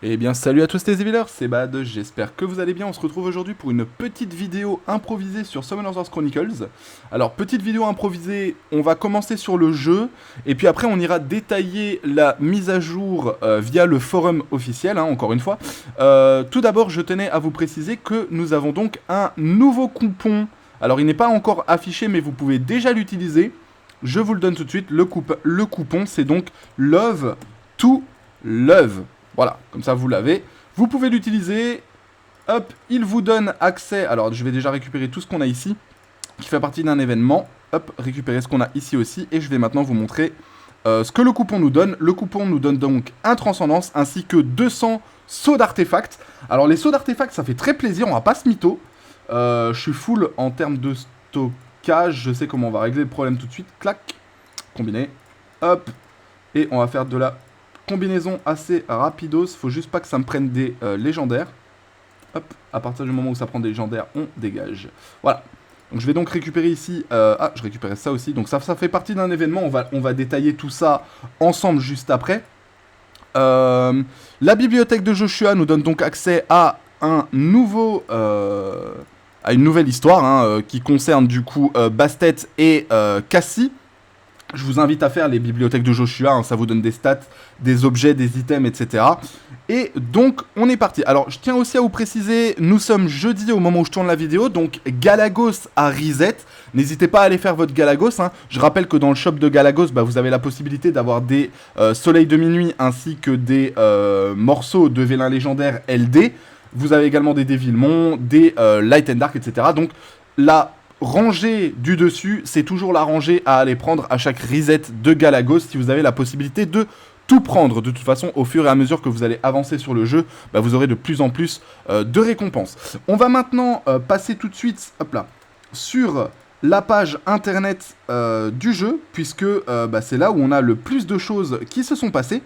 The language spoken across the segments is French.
Eh bien salut à tous les Evilers, c'est Bad, j'espère que vous allez bien. On se retrouve aujourd'hui pour une petite vidéo improvisée sur Summoners Wars Chronicles. Alors petite vidéo improvisée, on va commencer sur le jeu, et puis après on ira détailler la mise à jour via le forum officiel, encore une fois. Tout d'abord je tenais à vous préciser que nous avons donc un nouveau coupon. Alors il n'est pas encore affiché mais vous pouvez déjà l'utiliser. Je vous le donne tout de suite, le coupon c'est donc Love to Love. Voilà, comme ça vous l'avez. Vous pouvez l'utiliser. Hop, il vous donne accès. Alors, je vais déjà récupérer tout ce qu'on a ici, qui fait partie d'un événement. Hop, récupérer ce qu'on a ici aussi. Et je vais maintenant vous montrer ce que le coupon nous donne. Le coupon nous donne donc un transcendance ainsi que 200 sauts d'artefacts. Alors, les sauts d'artefacts, ça fait très plaisir. On va pas se mytho. Je suis full en termes de stockage. Je sais comment on va régler le problème tout de suite. Clac, combiné. Hop, et on va faire de la combinaison assez rapidos, faut juste pas que ça me prenne des légendaires. Hop, à partir du moment où ça prend des légendaires, on dégage. Voilà. Donc je vais donc récupérer ici... je récupérais ça aussi. Donc ça fait partie d'un événement, on va détailler tout ça ensemble juste après. La bibliothèque de Joshua nous donne donc accès à un nouveau... à une nouvelle histoire, qui concerne du coup Bastet et Cassie. Je vous invite à faire les bibliothèques de Joshua, ça vous donne des stats, des objets, des items, etc. Et donc, on est parti. Alors, je tiens aussi à vous préciser, nous sommes jeudi au moment où je tourne la vidéo, donc Galagos a reset. N'hésitez pas à aller faire votre Galagos. Je rappelle que dans le shop de Galagos, vous avez la possibilité d'avoir des soleils de minuit ainsi que des morceaux de vélin légendaire LD. Vous avez également des Dévilmons, des Light and Dark, etc. Donc, la rangée du dessus, c'est toujours la rangée à aller prendre à chaque reset de Galagos si vous avez la possibilité de tout prendre. De toute façon, au fur et à mesure que vous allez avancer sur le jeu, vous aurez de plus en plus de récompenses. On va maintenant passer tout de suite, hop là, sur la page internet du jeu, puisque c'est là où on a le plus de choses qui se sont passées.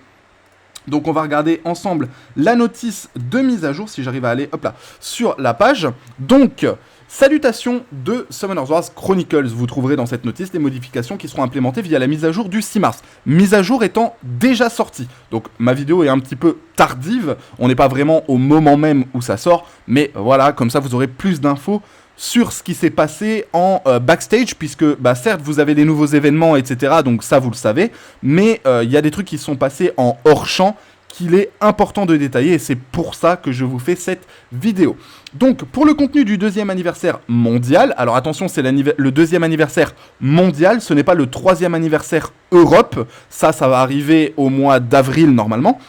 Donc on va regarder ensemble la notice de mise à jour, si j'arrive à aller, hop là, sur la page. Donc, salutations de Summoners Wars Chronicles. Vous trouverez dans cette notice les modifications qui seront implémentées via la mise à jour du 6 mars. Mise à jour étant déjà sortie. Donc ma vidéo est un petit peu tardive. On n'est pas vraiment au moment même où ça sort. Mais voilà, comme ça vous aurez plus d'infos sur ce qui s'est passé en backstage, puisque certes vous avez les nouveaux événements, etc. Donc ça vous le savez. Mais il y a des trucs qui sont passés en hors-champ qu'il est important de détailler, et c'est pour ça que je vous fais cette vidéo. Donc, pour le contenu du deuxième anniversaire mondial, alors attention, c'est le deuxième anniversaire mondial, ce n'est pas le troisième anniversaire Europe, ça va arriver au mois d'avril normalement.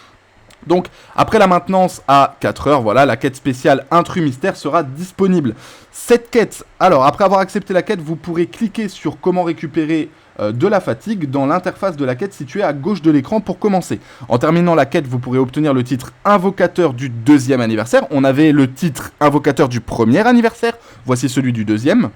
Donc, après la maintenance à 4 heures, voilà, la quête spéciale Intrus Mystère sera disponible. Cette quête, alors, après avoir accepté la quête, vous pourrez cliquer sur comment récupérer de la fatigue dans l'interface de la quête située à gauche de l'écran pour commencer. En terminant la quête, vous pourrez obtenir le titre Invocateur du deuxième anniversaire. On avait le titre Invocateur du premier anniversaire, voici celui du deuxième.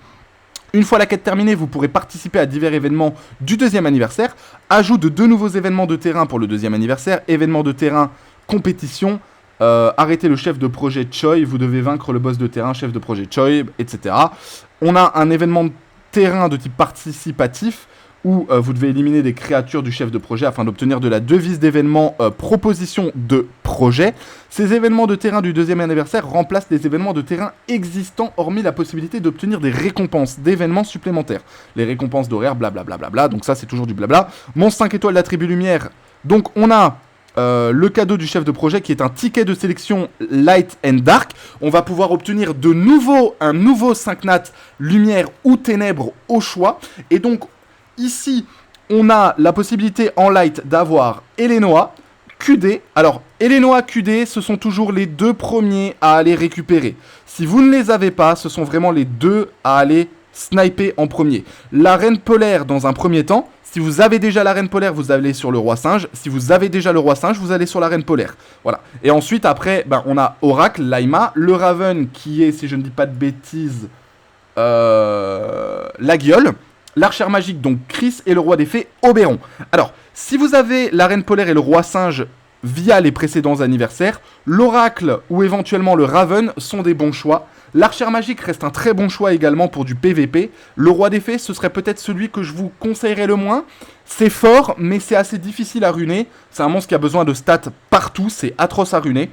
Une fois la quête terminée, vous pourrez participer à divers événements du deuxième anniversaire. Ajout de 2 nouveaux événements de terrain pour le deuxième anniversaire. Événements de terrain, compétition. Arrêtez le chef de projet Choi. Vous devez vaincre le boss de terrain, chef de projet Choi, etc. On a un événement de terrain de type participatif où vous devez éliminer des créatures du chef de projet afin d'obtenir de la devise d'événement proposition de projet. Ces événements de terrain du deuxième anniversaire remplacent les événements de terrain existants, hormis la possibilité d'obtenir des récompenses d'événements supplémentaires. Les récompenses d'horaire, blablabla, donc ça c'est toujours du blabla. Monstre 5 étoiles d'attribut lumière, donc on a... le cadeau du chef de projet qui est un ticket de sélection Light and Dark. On va pouvoir obtenir un nouveau 5 nat lumière ou ténèbres au choix. Et donc ici on a la possibilité en light d'avoir Elenoa, QD. Alors Elenoa, QD, ce sont toujours les 2 premiers à aller récupérer. Si vous ne les avez pas, ce sont vraiment les 2 à aller sniper en premier. La reine polaire dans un premier temps. Si vous avez déjà la reine polaire, vous allez sur le roi singe. Si vous avez déjà le roi singe, vous allez sur la reine polaire. Voilà. Et ensuite, après, on a Oracle, Laima, le Raven, qui est, si je ne dis pas de bêtises, la Guiole, l'archère magique, donc Chris, et le roi des fées, Oberon. Alors, si vous avez la reine polaire et le roi singe, via les précédents anniversaires. L'Oracle ou éventuellement le Raven sont des bons choix. L'Archère Magique reste un très bon choix également pour du PVP. Le Roi des Fées, ce serait peut-être celui que je vous conseillerais le moins. C'est fort, mais c'est assez difficile à runer. C'est un monstre qui a besoin de stats partout, c'est atroce à runer.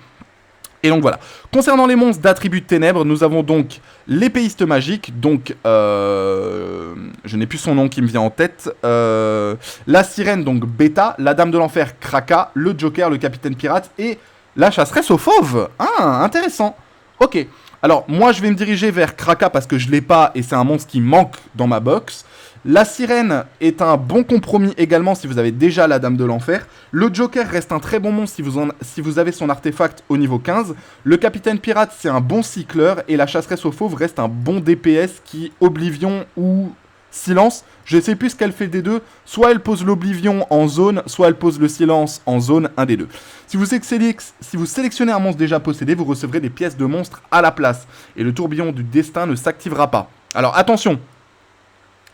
Et donc voilà. Concernant les monstres d'attributs de ténèbres, nous avons donc l'épéiste magique, donc je n'ai plus son nom qui me vient en tête, la sirène, donc Beta, la dame de l'enfer, Kraka, le Joker, le capitaine pirate et la chasseresse aux fauves. Ah, intéressant. Ok. Alors, moi, je vais me diriger vers Kraka parce que je l'ai pas et c'est un monstre qui manque dans ma box. La sirène est un bon compromis également si vous avez déjà la dame de l'enfer. Le Joker reste un très bon monstre si vous avez son artefact au niveau 15. Le capitaine pirate, c'est un bon cycleur. Et la chasseresse aux fauves reste un bon DPS qui, Oblivion ou Silence, je sais plus ce qu'elle fait des deux. Soit elle pose l'Oblivion en zone, soit elle pose le Silence en zone, un des deux. Si vous sélectionnez un monstre déjà possédé, vous recevrez des pièces de monstre à la place. Et le tourbillon du destin ne s'activera pas. Alors attention.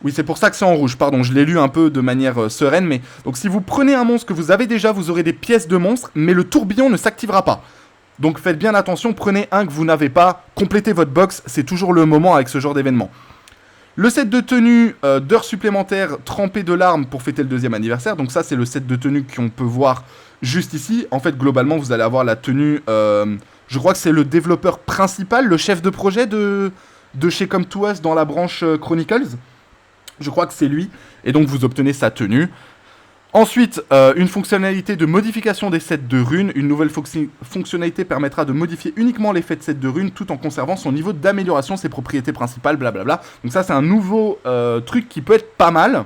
Oui, c'est pour ça que c'est en rouge, pardon, je l'ai lu un peu de manière sereine, mais... Donc si vous prenez un monstre que vous avez déjà, vous aurez des pièces de monstre, mais le tourbillon ne s'activera pas. Donc faites bien attention, prenez un que vous n'avez pas, complétez votre box, c'est toujours le moment avec ce genre d'événement. Le set de tenue d'heures supplémentaires trempées de larmes pour fêter le 2e anniversaire, donc ça c'est le set de tenue qu'on peut voir juste ici. En fait, globalement, vous allez avoir la tenue, je crois que c'est le développeur principal, le chef de projet de chez Come To Us dans la branche Chronicles. Je crois que c'est lui, et donc vous obtenez sa tenue. Ensuite, une fonctionnalité de modification des sets de runes. Une nouvelle fonctionnalité permettra de modifier uniquement l'effet de set de runes tout en conservant son niveau d'amélioration, ses propriétés principales, blablabla. Donc ça, c'est un nouveau truc qui peut être pas mal.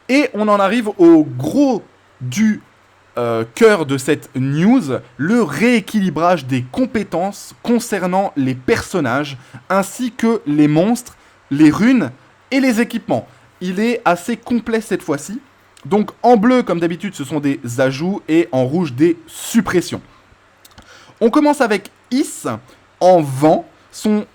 Et on en arrive au gros du cœur de cette news, le rééquilibrage des compétences concernant les personnages, ainsi que les monstres, les runes et les équipements. Il est assez complet cette fois-ci. Donc en bleu, comme d'habitude, ce sont des ajouts et en rouge, des suppressions. On commence avec Is, en vent, son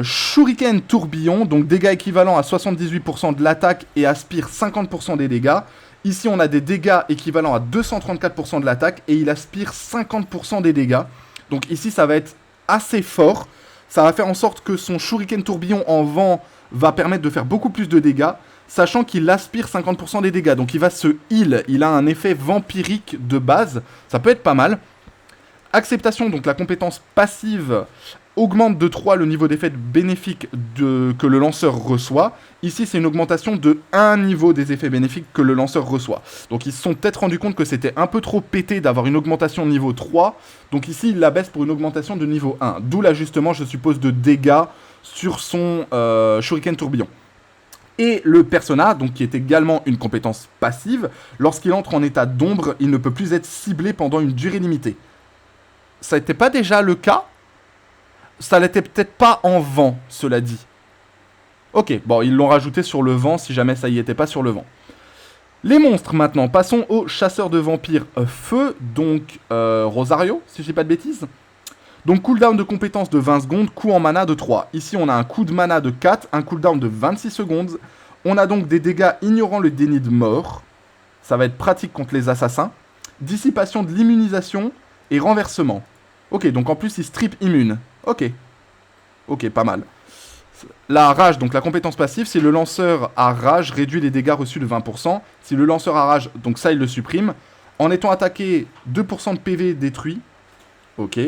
Shuriken tourbillon, donc dégâts équivalents à 78% de l'attaque et aspire 50% des dégâts. Ici, on a des dégâts équivalents à 234% de l'attaque et il aspire 50% des dégâts. Donc ici, ça va être assez fort. Ça va faire en sorte que son Shuriken tourbillon en vent va permettre de faire beaucoup plus de dégâts, sachant qu'il aspire 50% des dégâts. Donc il va se heal, il a un effet vampirique de base, ça peut être pas mal. Acceptation, donc la compétence passive, augmente de 3 le niveau d'effet bénéfique que le lanceur reçoit. Ici, c'est une augmentation de 1 niveau des effets bénéfiques que le lanceur reçoit. Donc ils se sont peut-être rendus compte que c'était un peu trop pété d'avoir une augmentation niveau 3. Donc ici, ils la baissent pour une augmentation de niveau 1. D'où l'ajustement, je suppose, de dégâts sur son Shuriken tourbillon. Et le persona, donc qui est également une compétence passive, lorsqu'il entre en état d'ombre, il ne peut plus être ciblé pendant une durée limitée. Ça n'était pas déjà le cas ? Ça l'était peut-être pas en vent, cela dit. Ok, bon, ils l'ont rajouté sur le vent, si jamais ça y était pas sur le vent. Les monstres, maintenant. Passons au chasseur de vampires feu, donc Rosario, si je dis pas de bêtises. Donc cooldown de compétence de 20 secondes, coût en mana de 3. Ici on a un coût de mana de 4, un cooldown de 26 secondes. On a donc des dégâts ignorant le déni de mort. Ça va être pratique contre les assassins. Dissipation de l'immunisation et renversement. Ok, donc en plus il strip immune. Ok. Ok, pas mal. La rage, donc la compétence passive, si le lanceur a rage, réduit les dégâts reçus de 20%. Si le lanceur a rage, donc ça il le supprime. En étant attaqué, 2% de PV détruit. Ok.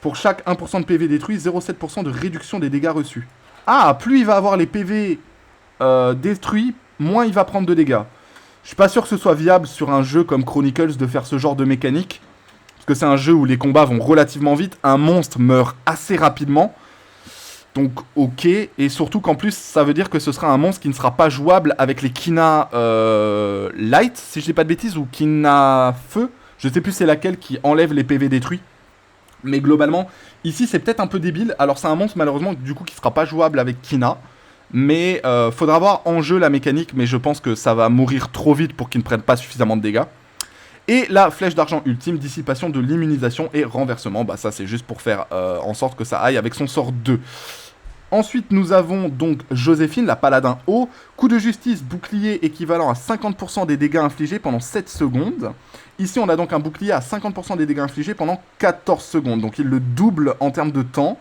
Pour chaque 1% de PV détruit, 0,7% de réduction des dégâts reçus. Ah, plus il va avoir les PV détruits, moins il va prendre de dégâts. Je suis pas sûr que ce soit viable sur un jeu comme Chronicles de faire ce genre de mécanique. Parce que c'est un jeu où les combats vont relativement vite. Un monstre meurt assez rapidement. Donc ok. Et surtout qu'en plus, ça veut dire que ce sera un monstre qui ne sera pas jouable avec les Kina Light, si je dis pas de bêtises, ou Kina Feu. Je sais plus c'est laquelle qui enlève les PV détruits. Mais globalement, ici c'est peut-être un peu débile. Alors c'est un monstre malheureusement du coup qui sera pas jouable avec Kina. Mais faudra voir en jeu la mécanique. Mais je pense que ça va mourir trop vite pour qu'il ne prenne pas suffisamment de dégâts. Et la flèche d'argent ultime, dissipation de l'immunisation et renversement. Bah ça c'est juste pour faire en sorte que ça aille avec son sort 2. Ensuite nous avons donc Joséphine, la paladin haut. Coup de justice, bouclier équivalent à 50% des dégâts infligés pendant 7 secondes. Ici, on a donc un bouclier à 50% des dégâts infligés pendant 14 secondes. Donc il le double en termes de temps.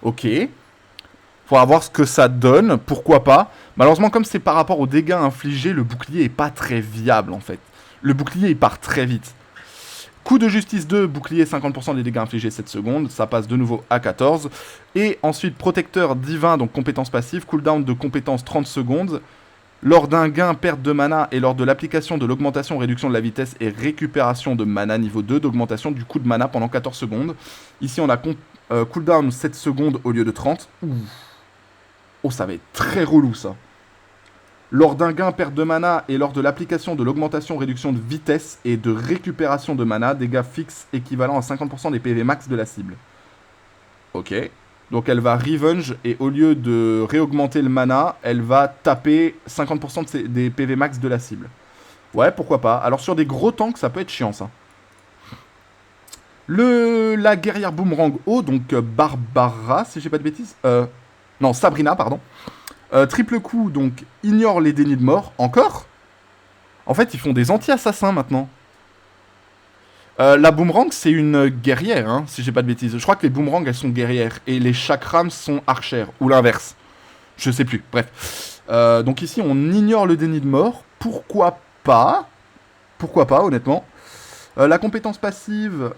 Ok. Faudra voir ce que ça donne, pourquoi pas. Malheureusement, comme c'est par rapport aux dégâts infligés, le bouclier est pas très viable en fait. Le bouclier, il part très vite. Coup de justice 2, bouclier 50% des dégâts infligés 7 secondes, ça passe de nouveau à 14. Et ensuite, protecteur divin, donc compétence passive, cooldown de compétence 30 secondes. Lors d'un gain, perte de mana et lors de l'application de l'augmentation, réduction de la vitesse et récupération de mana niveau 2, d'augmentation du coût de mana pendant 14 secondes. Ici, on a cooldown 7 secondes au lieu de 30. Ouh. Oh, ça va être très relou, ça. Lors d'un gain, perte de mana et lors de l'application de l'augmentation, réduction de vitesse et de récupération de mana, dégâts fixes équivalents à 50% des PV max de la cible. Ok. Donc elle va revenge et au lieu de réaugmenter le mana, elle va taper 50% des PV max de la cible. Ouais, pourquoi pas. Alors sur des gros tanks, ça peut être chiant, ça. La guerrière boomerang haut, donc Barbara, si j'ai pas de bêtises. Non, Sabrina, pardon. Triple coup, donc ignore les dénis de mort. Encore. En fait, ils font des anti-assassins maintenant. La boomerang, c'est une guerrière, hein, si j'ai pas de bêtises. Je crois que les boomerangs, elles sont guerrières. Et les chakrams sont archères. Ou l'inverse. Je sais plus. Bref. Donc ici, on ignore le déni de mort. Pourquoi pas? Pourquoi pas, honnêtement. La compétence passive,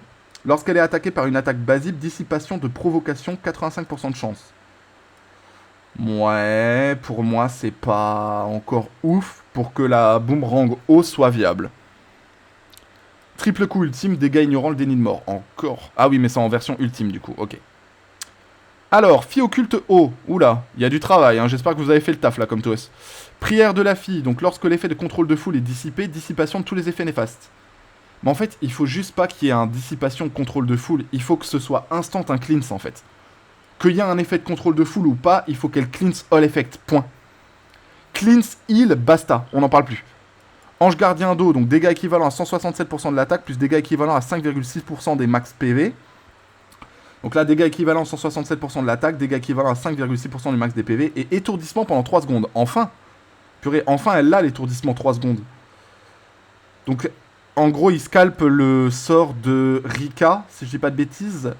lorsqu'elle est attaquée par une attaque basique, dissipation de provocation, 85% de chance. Ouais, pour moi, c'est pas encore ouf pour que la boomerang haut soit viable. Triple coup ultime, dégâts ignorant le déni de mort. Encore. Ah oui, mais c'est en version ultime, du coup. Ok. Alors, fille occulte haut. Oula, il y a du travail, hein. J'espère que vous avez fait le taf, là, comme Toes. Prière de la fille. Donc, lorsque l'effet de contrôle de foule est dissipé, dissipation de tous les effets néfastes. Mais en fait, il faut juste pas qu'il y ait un dissipation de contrôle de foule. Il faut que ce soit instant un cleanse, en fait. Qu'il y ait un effet de contrôle de foule ou pas, il faut qu'elle cleanse all effect, point. Cleanse, heal, basta, on n'en parle plus. Ange gardien d'eau, donc dégâts équivalents à 167% de l'attaque, plus dégâts équivalents à 5,6% des max PV. Donc là, dégâts équivalents à 167% de l'attaque, dégâts équivalents à 5,6% du max des PV, et étourdissement pendant 3 secondes. Enfin. Purée, enfin elle a l'étourdissement 3 secondes. Donc, en gros, il scalpe le sort de Rika, si je dis pas de bêtises.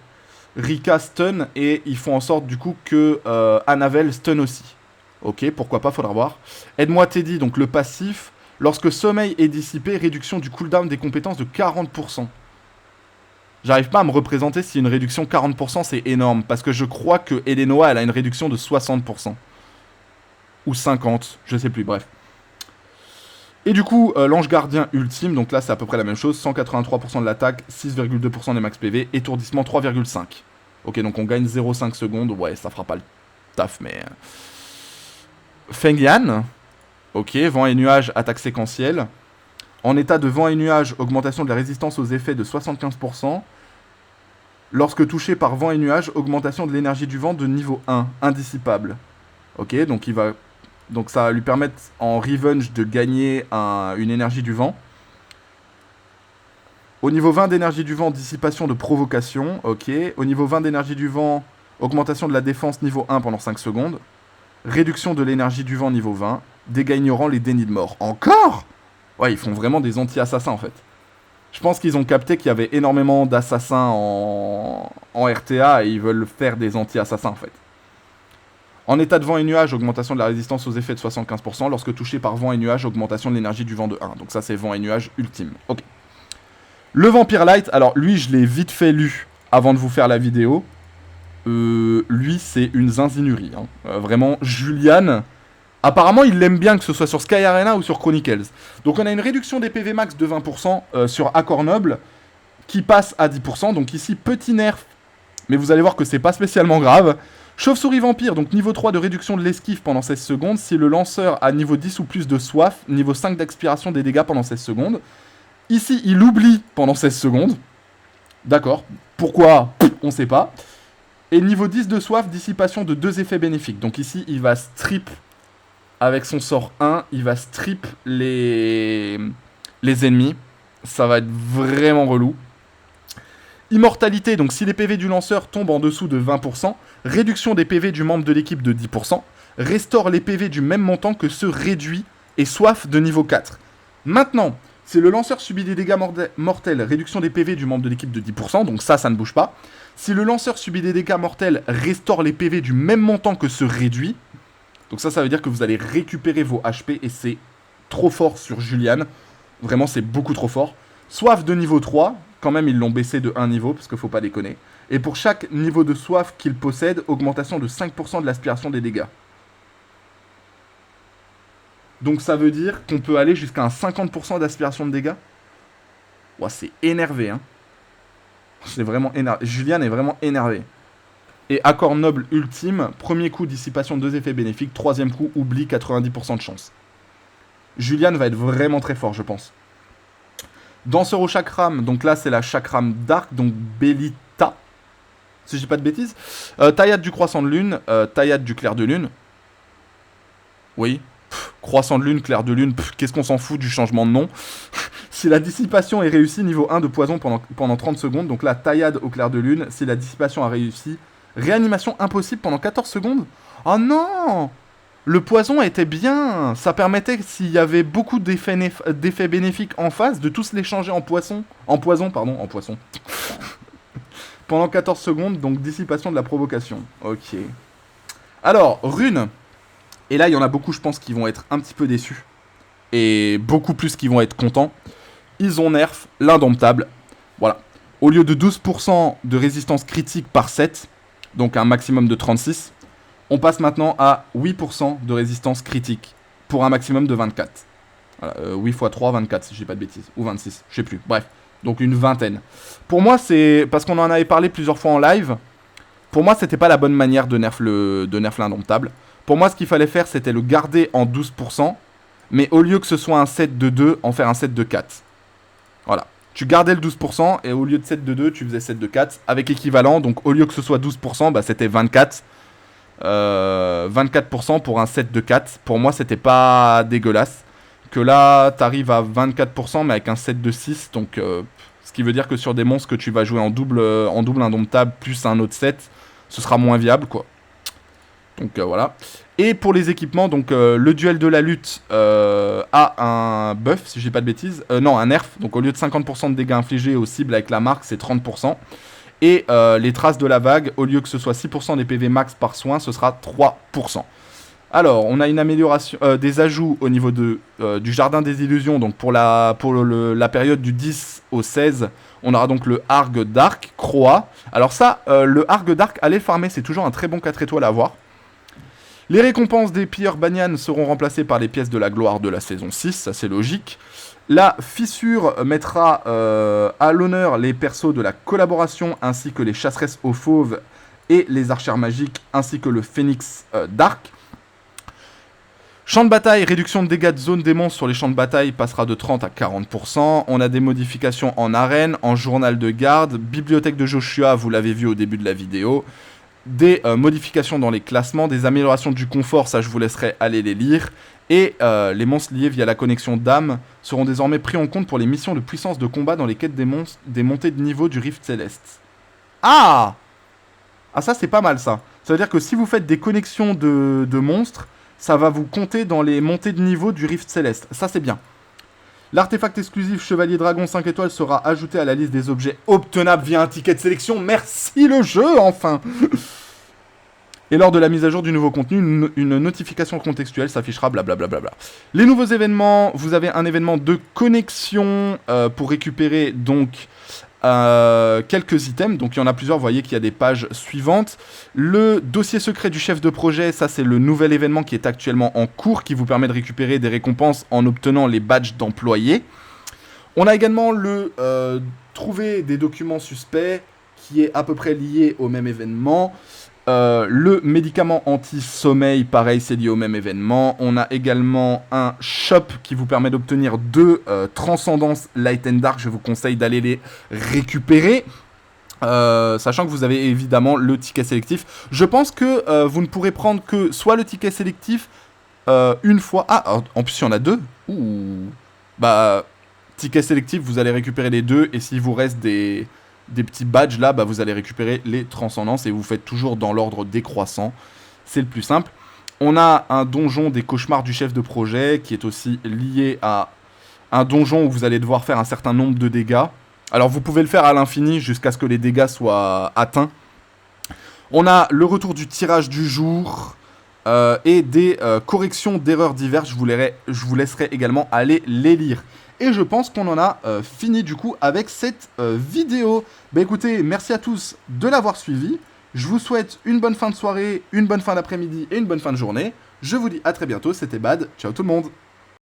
Rika stun et ils font en sorte du coup que Annabelle stun aussi. Ok, pourquoi pas, faudra voir. Aide-moi Teddy, donc le passif. Lorsque sommeil est dissipé, réduction du cooldown des compétences de 40%. J'arrive pas à me représenter si une réduction 40% c'est énorme. Parce que je crois que Elenoa elle a une réduction de 60%. Ou 50%, je sais plus, bref. Et du coup, l'ange gardien ultime, donc là c'est à peu près la même chose, 183% de l'attaque, 6,2% des max PV, étourdissement 3,5. Ok, donc on gagne 0,5 secondes, ouais, ça fera pas le taf, mais... Feng Yan, ok, vent et nuages, attaque séquentielle. En état de vent et nuages, augmentation de la résistance aux effets de 75%. Lorsque touché par vent et nuages, augmentation de l'énergie du vent de niveau 1, indissipable. Ok, donc il va... Donc ça va lui permettre en revenge de gagner une énergie du vent. Au niveau 20 d'énergie du vent, dissipation de provocation. Ok. Au niveau 20 d'énergie du vent, augmentation de la défense niveau 1 pendant 5 secondes. Réduction de l'énergie du vent niveau 20. Dégâts ignorant les dénis de mort. Encore? Ouais, ils font vraiment des anti-assassins en fait. Je pense qu'ils ont capté qu'il y avait énormément d'assassins en RTA et ils veulent faire des anti-assassins en fait. En état de vent et nuages, augmentation de la résistance aux effets de 75%. Lorsque touché par vent et nuages, augmentation de l'énergie du vent de 1. Donc ça, c'est vent et nuages ultime. Ok. Le Vampire Light, alors lui, je l'ai vite fait lu avant de vous faire la vidéo. Lui, c'est une zinzinurie. Hein. Vraiment, Julian, apparemment, il l'aime bien que ce soit sur Sky Arena ou sur Chronicles. Donc on a une réduction des PV max de 20% sur Accord Noble, qui passe à 10%. Donc ici, petit nerf, mais vous allez voir que c'est pas spécialement grave. Chauve-souris vampire, donc niveau 3 de réduction de l'esquive pendant 16 secondes. Si le lanceur a niveau 10 ou plus de soif, niveau 5 d'expiration des dégâts pendant 16 secondes. Ici, il oublie pendant 16 secondes. D'accord. Pourquoi? On sait pas. Et niveau 10 de soif, dissipation de 2 effets bénéfiques. Donc ici, il va strip, avec son sort 1, il va strip les ennemis. Ça va être vraiment relou. Immortalité, donc si les PV du lanceur tombent en dessous de 20%, réduction des PV du membre de l'équipe de 10%, restaure les PV du même montant que ceux réduits et soif de niveau 4. Maintenant, Si le lanceur subit des dégâts mortels, réduction des PV du membre de l'équipe de 10%, donc ça ne bouge pas. Si le lanceur subit des dégâts mortels, restaure les PV du même montant que ce réduit. Donc ça veut dire que vous allez récupérer vos HP et c'est trop fort sur Julian. Vraiment, c'est beaucoup trop fort. Soif de niveau 3, quand même ils l'ont baissé de 1 niveau, parce qu'il faut pas déconner. Et pour chaque niveau de soif qu'il possède, augmentation de 5% de l'aspiration des dégâts. Donc ça veut dire qu'on peut aller jusqu'à un 50% d'aspiration de dégâts. Ouah, c'est énervé, hein. C'est vraiment énervé. Julian est vraiment énervé. Et accord noble ultime, premier coup dissipation de 2 effets bénéfiques, troisième coup oubli 90% de chance. Julian va être vraiment très fort, je pense. Danseur au chakram, donc là c'est la chakram dark, donc Belita, si je dis pas de bêtises. Taillade du croissant de lune, taillade du clair de lune. Oui, croissant de lune, clair de lune, qu'est-ce qu'on s'en fout du changement de nom. Si la dissipation est réussie, niveau 1 de poison pendant 30 secondes, donc là taillade au clair de lune, si la dissipation a réussi, réanimation impossible pendant 14 secondes. Oh non! Le poison était bien, ça permettait, s'il y avait beaucoup d'effets bénéfiques en face, de tous les changer en poison. En poison. Pendant 14 secondes, donc dissipation de la provocation. Ok. Alors, runes. Et là, il y en a beaucoup, je pense, qui vont être un petit peu déçus. Et beaucoup plus qui vont être contents. Ils ont nerf l'indomptable. Voilà. Au lieu de 12% de résistance critique par set, donc un maximum de 36, on passe maintenant à 8% de résistance critique pour un maximum de 24. Voilà, 8 x 3, 24 si je dis pas de bêtises. Ou 26, je sais plus. Bref, donc une vingtaine. Pour moi, c'est... Parce qu'on en avait parlé plusieurs fois en live. Pour moi, c'était pas la bonne manière de nerf l'indomptable. Pour moi, ce qu'il fallait faire, c'était le garder en 12%. Mais au lieu que ce soit un set de 2, en faire un set de 4. Voilà. Tu gardais le 12% et au lieu de set de 2, tu faisais set de 4. Avec équivalent, donc au lieu que ce soit 12%, bah, c'était 24. 24% pour un set de 4. Pour moi, c'était pas dégueulasse. Que là, t'arrives à 24%, mais avec un set de 6. Donc, ce qui veut dire que sur des monstres que tu vas jouer en double indomptable plus un autre set, ce sera moins viable, quoi. Donc, voilà. Et pour les équipements, donc le duel de la lutte a un buff, si je dis pas de bêtises. Non, un nerf. Donc, au lieu de 50% de dégâts infligés aux cibles avec la marque, c'est 30%. Et les traces de la vague, au lieu que ce soit 6% des PV max par soin, ce sera 3%. Alors, on a une amélioration, des ajouts au niveau du Jardin des Illusions. Donc pour la période du 10 au 16, on aura donc le Argue Dark, Croa. Alors ça, le Argue Dark, allez le farmer, c'est toujours un très bon 4 étoiles à avoir. Les récompenses des pilleurs Banyan seront remplacées par les pièces de la gloire de la saison 6, ça c'est logique. La fissure mettra à l'honneur les persos de la collaboration ainsi que les chasseresses aux fauves et les archères magiques ainsi que le phénix dark. Champ de bataille, réduction de dégâts de zone des monstres sur les champs de bataille passera de 30 à 40%. On a des modifications en arène, en journal de garde, bibliothèque de Joshua, vous l'avez vu au début de la vidéo. Des modifications dans les classements, des améliorations du confort, ça je vous laisserai aller les lire. Et les monstres liés via la connexion d'âme seront désormais pris en compte pour les missions de puissance de combat dans les quêtes des montées de niveau du Rift Céleste. Ah! Ah ça c'est pas mal ça. Ça veut dire que si vous faites des connexions de monstres, ça va vous compter dans les montées de niveau du Rift Céleste. Ça c'est bien. L'artefact exclusif Chevalier Dragon 5 étoiles sera ajouté à la liste des objets obtenables via un ticket de sélection. Merci le jeu enfin. Et lors de la mise à jour du nouveau contenu, une notification contextuelle s'affichera, blablabla. Les nouveaux événements, vous avez un événement de connexion pour récupérer donc quelques items. Donc il y en a plusieurs, vous voyez qu'il y a des pages suivantes. Le dossier secret du chef de projet, ça c'est le nouvel événement qui est actuellement en cours, qui vous permet de récupérer des récompenses en obtenant les badges d'employés. On a également le trouver des documents suspects, qui est à peu près lié au même événement. Le médicament anti-sommeil, pareil, c'est lié au même événement. On a également un shop qui vous permet d'obtenir 2 transcendances Light and Dark. Je vous conseille d'aller les récupérer. Sachant que vous avez évidemment le ticket sélectif. Je pense que vous ne pourrez prendre que soit le ticket sélectif une fois. Ah, en plus il y en a 2. Ouh. Bah, ticket sélectif, vous allez récupérer les 2. Et s'il vous reste des petits badges là, bah vous allez récupérer les transcendances et vous faites toujours dans l'ordre décroissant. C'est le plus simple. On a un donjon des cauchemars du chef de projet qui est aussi lié à un donjon où vous allez devoir faire un certain nombre de dégâts. Alors vous pouvez le faire à l'infini jusqu'à ce que les dégâts soient atteints. On a le retour du tirage du jour et des corrections d'erreurs diverses. Je vous laisserai également aller les lire. Et je pense qu'on en a fini du coup avec cette vidéo. Bah écoutez, merci à tous de l'avoir suivi. Je vous souhaite une bonne fin de soirée, une bonne fin d'après-midi et une bonne fin de journée. Je vous dis à très bientôt, c'était Bad. Ciao tout le monde.